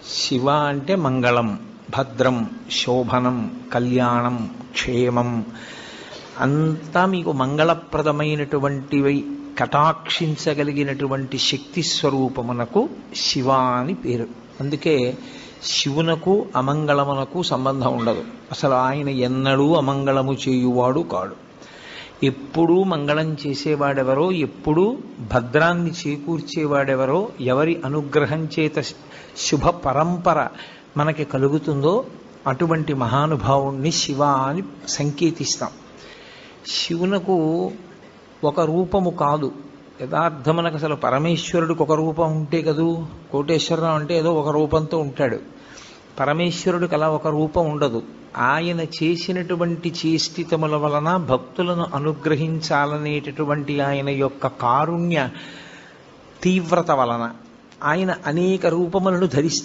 శివ అంటే మంగళం, భద్రం, శోభనం, కళ్యాణం, క్షేమం అంతా మీకు మంగళప్రదమైనటువంటివి కటాక్షించగలిగినటువంటి శక్తి స్వరూపమునకు శివ అని పేరు. అందుకే శివునకు అమంగళమునకు సంబంధం ఉండదు. అసలు ఆయన ఎన్నడూ అమంగళము చేయువాడు కాడు. ఎప్పుడూ మంగళం చేసేవాడెవరో, ఎప్పుడూ భద్రాన్ని చేకూర్చేవాడెవరో, ఎవరి అనుగ్రహం చేత శుభ పరంపర మనకి కలుగుతుందో అటువంటి మహానుభావుణ్ణి శివ అని సంకేతిస్తాం. శివునకు ఒక రూపము కాదు, యథార్థమునకు అసలు పరమేశ్వరుడికి ఒక రూపం ఉంటే కదూ. కోటేశ్వరరావు అంటే ఏదో ఒక రూపంతో ఉంటాడు. పరమేశ్వరుడికి అలా ఒక రూపం ఉండదు. ఆయన చేసినటువంటి చేష్టితముల వలన భక్తులను అనుగ్రహించాలనేటటువంటి ఆయన యొక్క కారుణ్య తీవ్రత వలన ఆయన అనేక రూపములను ధరిస్తారు.